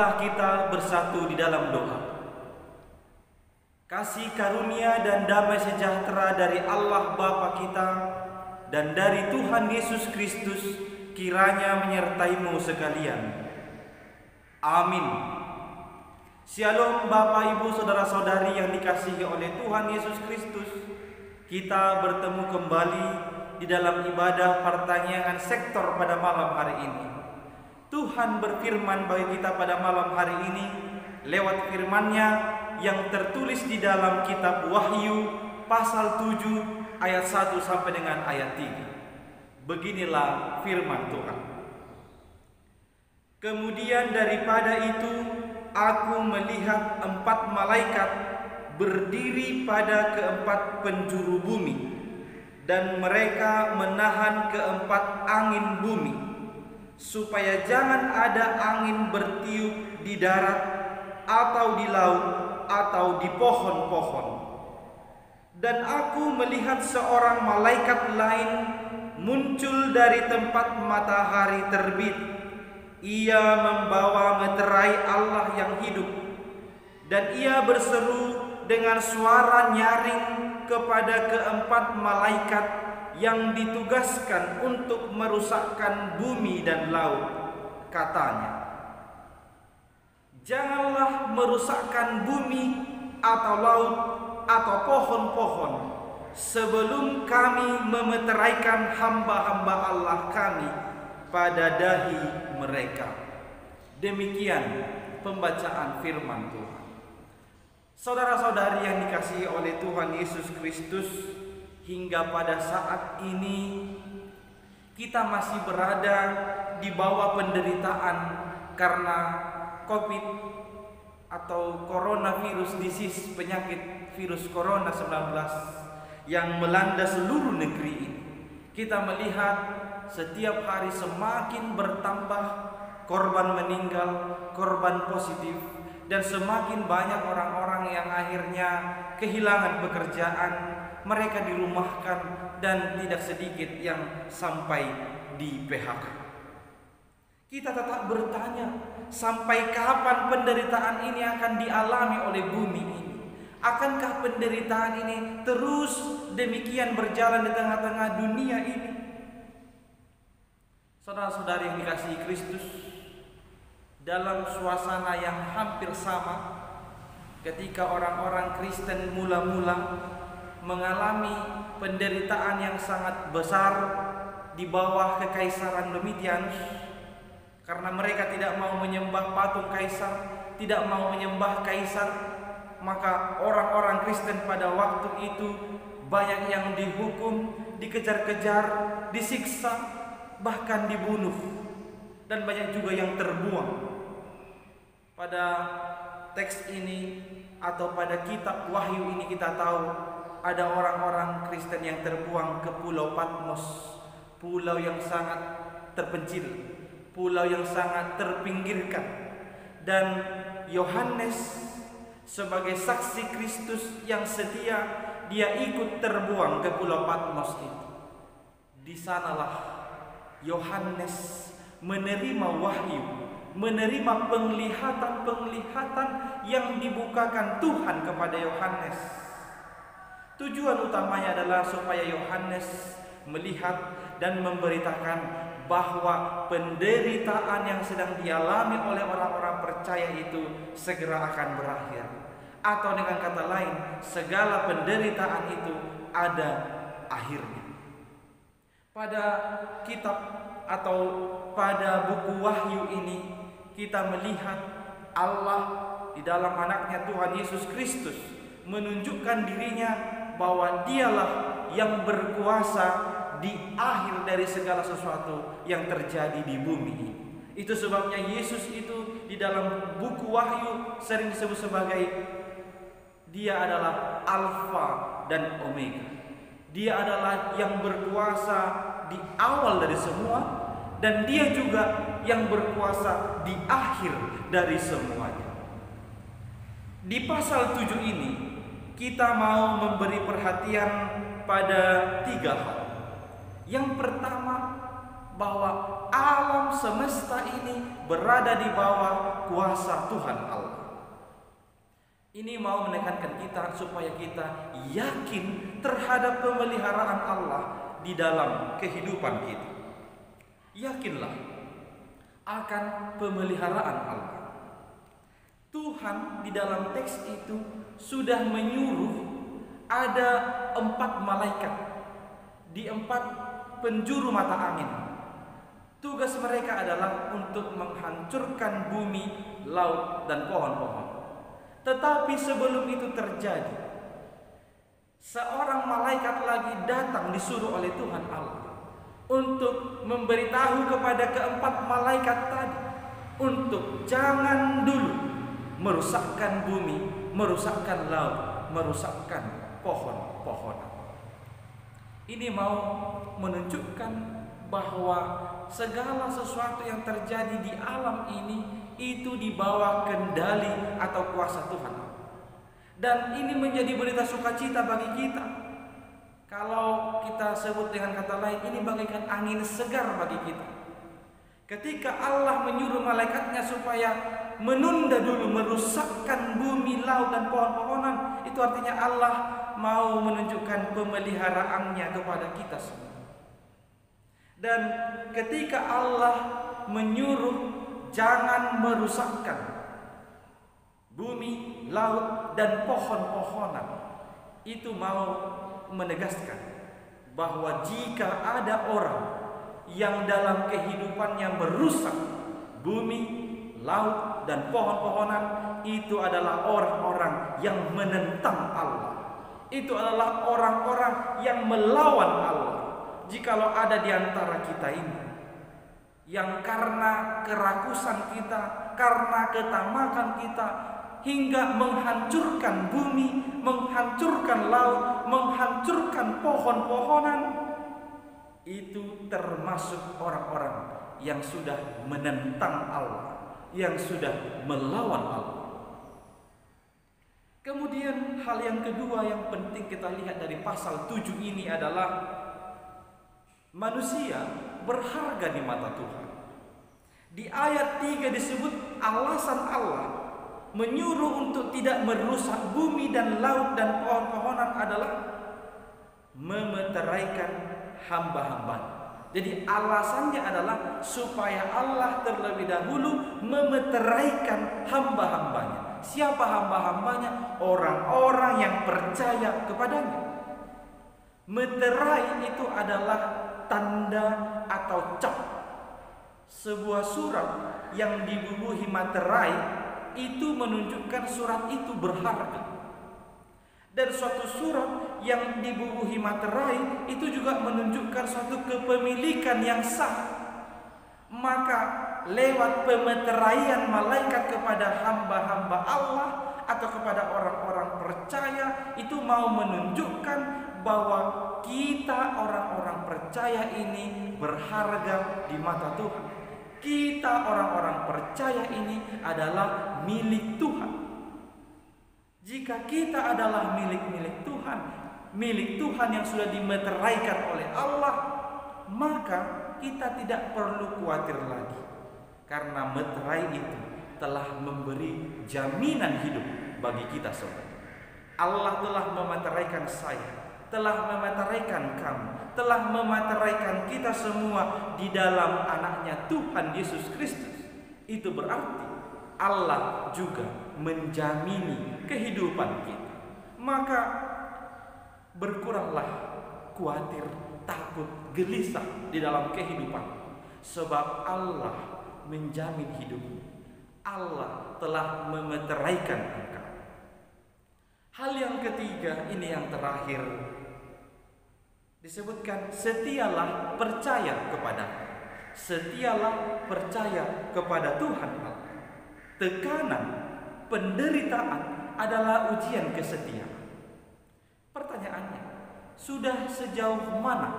marilah kita bersatu di dalam doa. Kasih karunia dan damai sejahtera dari Allah Bapa kita dan dari Tuhan Yesus Kristus kiranya menyertaimu sekalian. Amin. Shalom Bapak Ibu Saudara-saudari yang dikasihi oleh Tuhan Yesus Kristus. Kita bertemu kembali di dalam ibadah pertanyaan sektor pada malam hari ini. Tuhan berfirman bagi kita pada malam hari ini lewat firman-Nya yang tertulis di dalam kitab Wahyu pasal 7 ayat 1 sampai dengan ayat 3. Beginilah firman Tuhan. Kemudian daripada itu aku melihat 4 malaikat berdiri pada keempat penjuru bumi, dan mereka menahan keempat angin bumi, supaya jangan ada angin bertiup di darat atau di laut atau di pohon-pohon. Dan aku melihat seorang malaikat lain muncul dari tempat matahari terbit. Ia membawa meterai Allah yang hidup, dan ia berseru dengan suara nyaring kepada keempat malaikat yang ditugaskan untuk merusakkan bumi dan laut. Katanya, janganlah merusakkan bumi atau laut atau pohon-pohon sebelum kami memeteraikan hamba-hamba Allah kami pada dahi mereka. Demikian pembacaan firman Tuhan. Saudara-saudari yang dikasihi oleh Tuhan Yesus Kristus, hingga pada saat ini kita masih berada di bawah penderitaan karena COVID atau coronavirus disease, penyakit virus corona 19 yang melanda seluruh negeri ini. Kita melihat setiap hari semakin bertambah korban meninggal, korban positif, dan semakin banyak orang-orang yang akhirnya kehilangan pekerjaan, mereka dirumahkan, dan tidak sedikit yang sampai di PHK. Kita tetap bertanya, sampai kapan penderitaan ini akan dialami oleh bumi ini? Akankah penderitaan ini terus demikian berjalan di tengah-tengah dunia ini? Saudara-saudari yang dikasihi Kristus, dalam suasana yang hampir sama ketika orang-orang Kristen mula-mula mengalami penderitaan yang sangat besar di bawah kekaisaran Domitianus, karena mereka tidak mau menyembah patung kaisar, tidak mau menyembah kaisar, maka orang-orang Kristen pada waktu itu banyak yang dihukum, dikejar-kejar, disiksa, bahkan dibunuh, dan banyak juga yang terbuang. Pada teks ini atau pada kitab Wahyu ini kita tahu ada orang-orang Kristen yang terbuang ke Pulau Patmos, pulau yang sangat terpencil, pulau yang sangat terpinggirkan. Dan Yohanes sebagai saksi Kristus yang setia, dia ikut terbuang ke Pulau Patmos itu. Di sanalah Yohanes menerima wahyu, menerima penglihatan-penglihatan yang dibukakan Tuhan kepada Yohanes. Tujuan utamanya adalah supaya Yohanes melihat dan memberitakan bahwa penderitaan yang sedang dialami oleh orang-orang percaya itu segera akan berakhir. Atau dengan kata lain, segala penderitaan itu ada akhirnya. Pada kitab atau pada buku Wahyu ini kita melihat Allah di dalam anaknya Tuhan Yesus Kristus menunjukkan dirinya bahwa dialah yang berkuasa di akhir dari segala sesuatu yang terjadi di bumi ini. Itu sebabnya Yesus itu di dalam buku Wahyu sering disebut sebagai dia adalah Alfa dan Omega. Dia adalah yang berkuasa di awal dari semua, dan dia juga yang berkuasa di akhir dari semuanya. Di pasal 7 ini kita mau memberi perhatian pada 3 hal. Yang pertama, bahwa alam semesta ini berada di bawah kuasa Tuhan Allah. Ini mau menekankan kita supaya kita yakin terhadap pemeliharaan Allah di dalam kehidupan kita. Yakinlah akan pemeliharaan Allah. Tuhan di dalam teks itu sudah menyuruh ada 4 malaikat di 4 penjuru mata angin. Tugas mereka adalah untuk menghancurkan bumi, laut, dan pohon-pohon. Tetapi sebelum itu terjadi, seorang malaikat lagi datang disuruh oleh Tuhan Allah untuk memberitahu kepada ke-4 malaikat tadi untuk jangan dulu merusakkan bumi, merusakkan laut, merusakkan pohon-pohonan. Ini mau menunjukkan bahwa segala sesuatu yang terjadi di alam ini itu di bawah kendali atau kuasa Tuhan. Dan ini menjadi berita sukacita bagi kita. Kalau kita sebut dengan kata lain, ini bagaikan angin segar bagi kita. Ketika Allah menyuruh malaikatnya supaya menunda dulu merusakkan bumi, laut, dan pohon-pohonan, itu artinya Allah mau menunjukkan pemeliharaannya kepada kita semua. Dan ketika Allah menyuruh jangan merusakkan bumi, laut, dan pohon-pohonan, itu mau menegaskan bahwa jika ada orang yang dalam kehidupannya merusak bumi, laut, dan pohon-pohonan, itu adalah orang-orang yang menentang Allah. Itu adalah orang-orang yang melawan Allah. Jikalau ada di antara kita ini yang karena kerakusan kita, karena ketamakan kita, hingga menghancurkan bumi, menghancurkan laut, menghancurkan pohon-pohonan, itu termasuk orang-orang yang sudah menentang Allah, yang sudah melawan Allah. Kemudian hal yang kedua yang penting kita lihat dari pasal 7 ini adalah manusia berharga di mata Tuhan. Di ayat 3 disebut alasan Allah menyuruh untuk tidak merusak bumi dan laut dan pohon-pohonan adalah memeteraikan hamba-hambanya. Jadi alasannya adalah supaya Allah terlebih dahulu memeteraikan hamba-hambanya. Siapa hamba-hambanya? Orang-orang yang percaya kepadanya. Meterai itu adalah tanda atau cap. Sebuah surat yang dibubuhi materai itu menunjukkan surat itu berharga. Dan suatu surat yang dibubuhi materai itu juga menunjukkan suatu kepemilikan yang sah. Maka lewat pemeteraian malaikat kepada hamba-hamba Allah atau kepada orang-orang percaya, itu mau menunjukkan bahwa kita orang-orang percaya ini berharga di mata Tuhan. Kita orang-orang percaya ini adalah milik Tuhan. Jika kita adalah milik Tuhan, milik Tuhan yang sudah dimeteraikan oleh Allah, maka kita tidak perlu khawatir lagi, karena meterai itu telah memberi jaminan hidup bagi kita semua. Allah telah memeteraikan saya, telah memeteraikan kamu, telah memeteraikan kita semua di dalam anaknya Tuhan Yesus Kristus. Itu berarti Allah juga menjamini kehidupan kita. Maka berkuranglah khawatir, takut, gelisah di dalam kehidupan, sebab Allah menjamin hidupmu. Allah telah memeteraikan engkau. Hal yang ketiga, ini yang terakhir, disebutkan setialah percaya kepada, setialah percaya kepada Tuhan Allah. Tekanan, penderitaan adalah ujian kesetiaan. Pertanyaannya, sudah sejauh mana,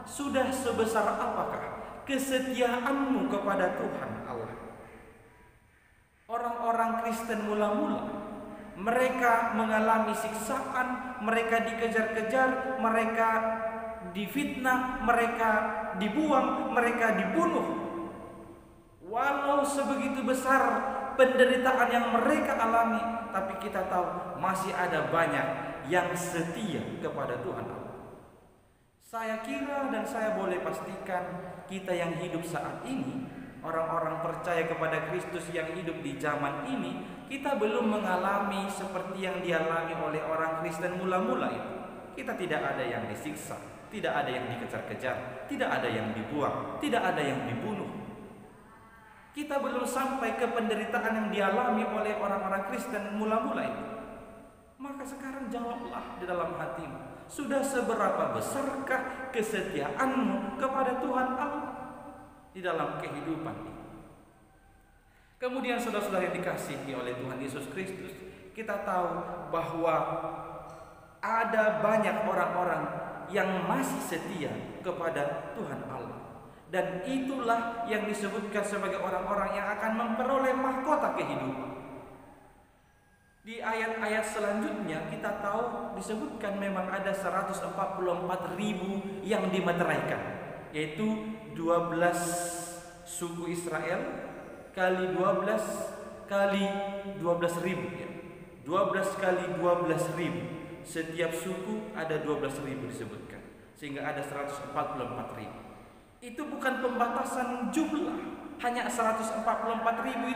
sudah sebesar apakah kesetiaanmu kepada Tuhan Allah? Orang-orang Kristen mula-mula, mereka mengalami siksaan, mereka dikejar-kejar, mereka difitnah, mereka dibuang, mereka dibunuh. Walau sebegitu besar penderitaan yang mereka alami, tapi kita tahu masih ada banyak yang setia kepada Tuhan Allah. Saya kira dan saya boleh pastikan, kita yang hidup saat ini, orang-orang percaya kepada Kristus yang hidup di zaman ini, kita belum mengalami seperti yang dialami oleh orang Kristen mula-mula itu. Kita tidak ada yang disiksa, tidak ada yang dikejar-kejar, tidak ada yang dibuang, tidak ada yang dibunuh. Kita belum sampai ke penderitaan yang dialami oleh orang-orang Kristen mula-mula itu. Maka sekarang jawablah di dalam hatimu, sudah seberapa besarkah kesetiaanmu kepada Tuhan Allah di dalam kehidupan ini? Kemudian saudara-saudara yang dikasihi oleh Tuhan Yesus Kristus, kita tahu bahwa ada banyak orang-orang yang masih setia kepada Tuhan Allah. Dan itulah yang disebutkan sebagai orang-orang yang akan memperoleh mahkota kehidupan. Di ayat-ayat selanjutnya kita tahu disebutkan memang ada 144.000 yang dimeteraikan, yaitu 12 suku Israel kali 12 kali 12.000 ya. 12 kali 12.000. Setiap suku ada 12.000 disebutkan, sehingga ada 144.000. Itu bukan pembatasan jumlah, hanya 144.000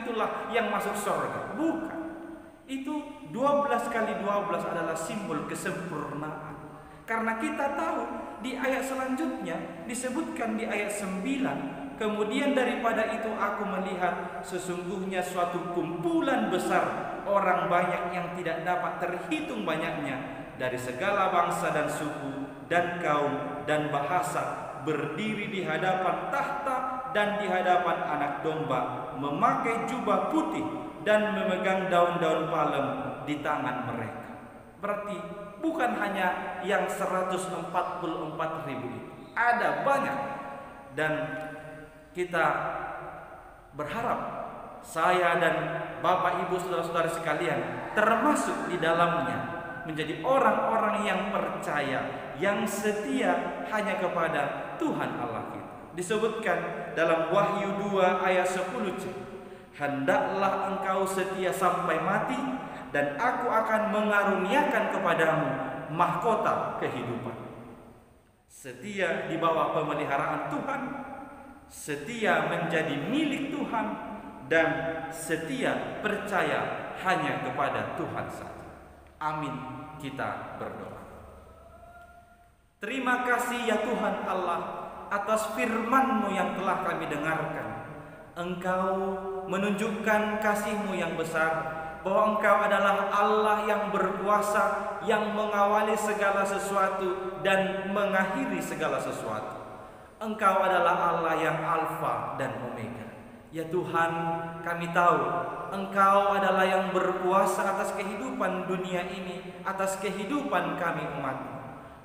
itulah yang masuk surga. Bukan. Itu 12 kali 12 adalah simbol kesempurnaan. Karena kita tahu di ayat selanjutnya disebutkan di ayat 9, kemudian daripada itu aku melihat sesungguhnya suatu kumpulan besar orang banyak yang tidak dapat terhitung banyaknya dari segala bangsa dan suku dan kaum dan bahasa berdiri di hadapan tahta dan di hadapan anak domba, memakai jubah putih dan memegang daun-daun palem di tangan mereka. Berarti bukan hanya yang 144.000 itu, ada banyak. Dan kita berharap saya dan Bapak Ibu saudara-saudara sekalian termasuk di dalamnya, menjadi orang-orang yang percaya, yang setia hanya kepada Tuhan Allah kita. Disebutkan dalam Wahyu 2 ayat 10c, hendaklah engkau setia sampai mati, dan aku akan mengaruniakan kepadamu mahkota kehidupan. Setia di bawah pemeliharaan Tuhan, setia menjadi milik Tuhan, dan setia percaya hanya kepada Tuhan saja. Amin, kita berdoa. Terima kasih ya Tuhan Allah atas firman-Mu yang telah kami dengarkan. Engkau menunjukkan kasih-Mu yang besar, bahwa Engkau adalah Allah yang berkuasa, yang mengawali segala sesuatu dan mengakhiri segala sesuatu. Engkau adalah Allah yang Alfa dan Omega. Ya Tuhan, kami tahu Engkau adalah yang berkuasa atas kehidupan dunia ini, atas kehidupan kami umat-Mu.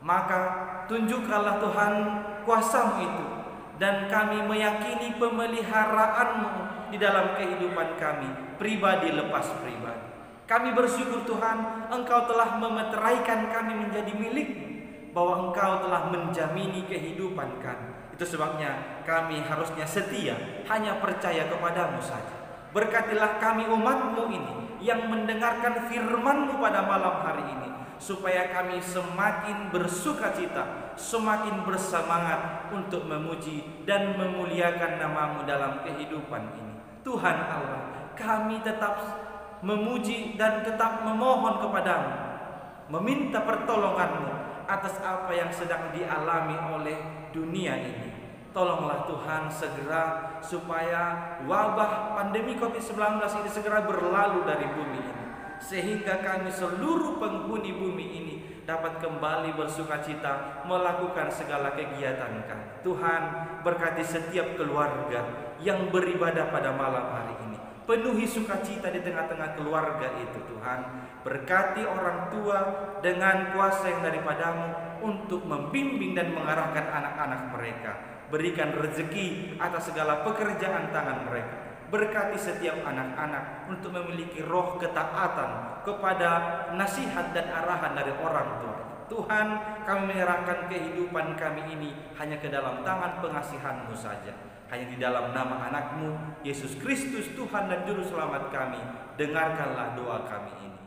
Maka tunjukkanlah Tuhan kuasa-Mu itu, dan kami meyakini pemeliharaan-Mu di dalam kehidupan kami, pribadi lepas pribadi. Kami bersyukur Tuhan, Engkau telah memeteraikan kami menjadi milik-Mu, bahwa Engkau telah menjamini kehidupan kami. Itu sebabnya kami harusnya setia, hanya percaya kepadamu saja. Berkatilah kami umat-Mu ini yang mendengarkan firman-Mu pada malam hari ini, supaya kami semakin bersukacita, semakin bersemangat untuk memuji dan memuliakan nama-Mu dalam kehidupan ini. Tuhan Allah, kami tetap memuji dan tetap memohon kepadamu, meminta pertolongan-Mu atas apa yang sedang dialami oleh dunia ini. Tolonglah Tuhan segera supaya wabah pandemi COVID-19 ini segera berlalu dari bumi ini, sehingga kami seluruh penghuni bumi ini dapat kembali bersukacita melakukan segala kegiatan kami. Tuhan, berkati setiap keluarga yang beribadah pada malam hari ini. Penuhi sukacita di tengah-tengah keluarga itu Tuhan. Berkati orang tua dengan kuasa yang daripada-Mu untuk membimbing dan mengarahkan anak-anak mereka. Berikan rezeki atas segala pekerjaan tangan mereka. Berkati setiap anak-anak untuk memiliki roh ketaatan kepada nasihat dan arahan dari orang tua. Tuhan, kami menyerahkan kehidupan kami ini hanya ke dalam tangan pengasihan-Mu saja. Hanya di dalam nama anak-Mu, Yesus Kristus, Tuhan dan Juru Selamat kami, dengarkanlah doa kami ini.